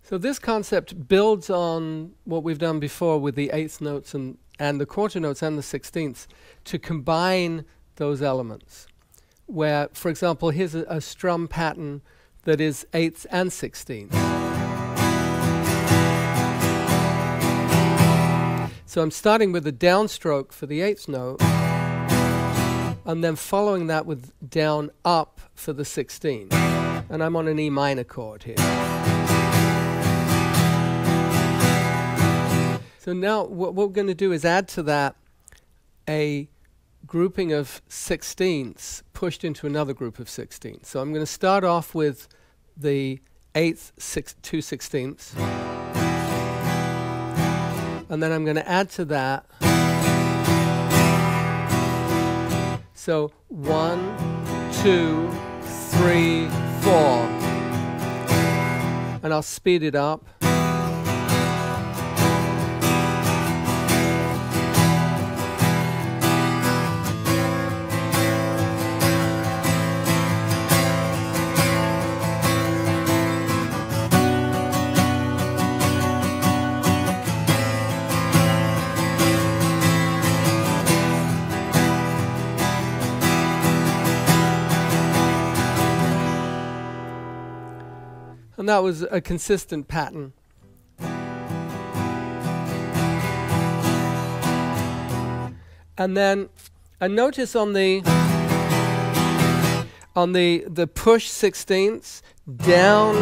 So this concept builds on what we've done before with the eighth notes and the quarter notes and the sixteenths to combine those elements. Where, for example, here's a strum pattern that is eighths and sixteenths. So I'm starting with a downstroke for the eighth note, and then following that with down up for the 16th. And I'm on an E minor chord here. So now what we're going to do is add to that a grouping of 16ths pushed into another group of 16ths. So I'm going to start off with the eighth, 2 16ths. And then I'm going to add to that. So 1, 2, 3, 4. And I'll speed it up. And that was a consistent pattern. And then notice on the push 16ths down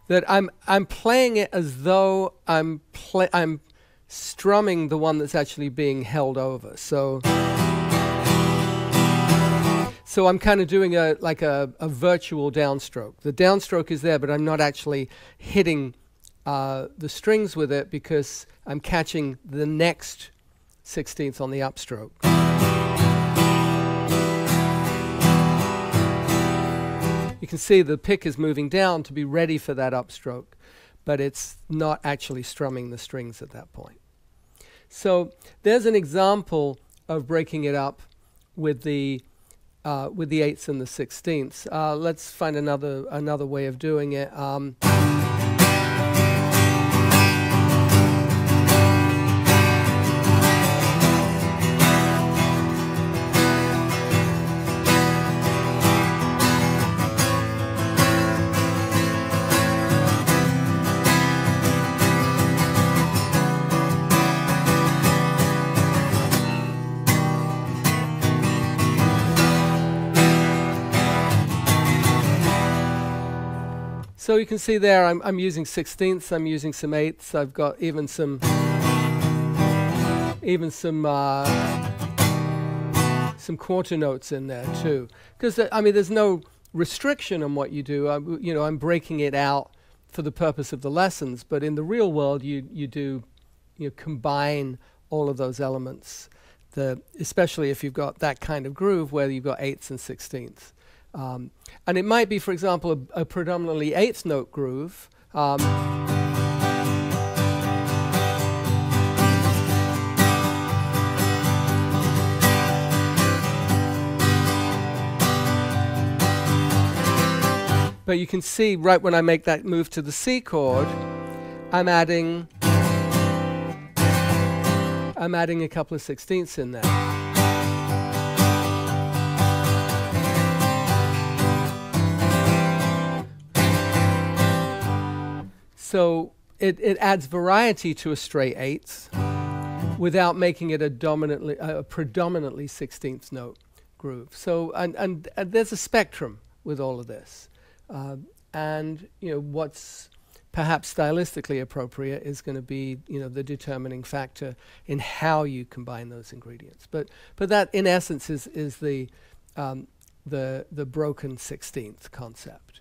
that I'm playing it as though I'm strumming the one that's actually being held over. So I'm kind of doing like a virtual downstroke. The downstroke is there, but I'm not actually hitting the strings with it because I'm catching the next 16th on the upstroke. You can see the pick is moving down to be ready for that upstroke, but it's not actually strumming the strings at that point. So there's an example of breaking it up with the eighths and the 16ths. Let's find another way of doing it. So you can see there I'm using 16ths, I'm using some eighths, I've got even some quarter notes in there too. Because I mean there's no restriction on what you do. I'm breaking it out for the purpose of the lessons, but in the real world you combine all of those elements. Especially if you've got that kind of groove where you've got eighths and 16ths. And it might be, for example, a predominantly eighth note groove. But you can see right when I make that move to the C chord, I'm adding a couple of 16ths in there. So it adds variety to a straight eighth without making it a predominantly 16th note groove. So and there's a spectrum with all of this, and what's perhaps stylistically appropriate is going to be the determining factor in how you combine those ingredients. But that in essence is the broken 16th concept.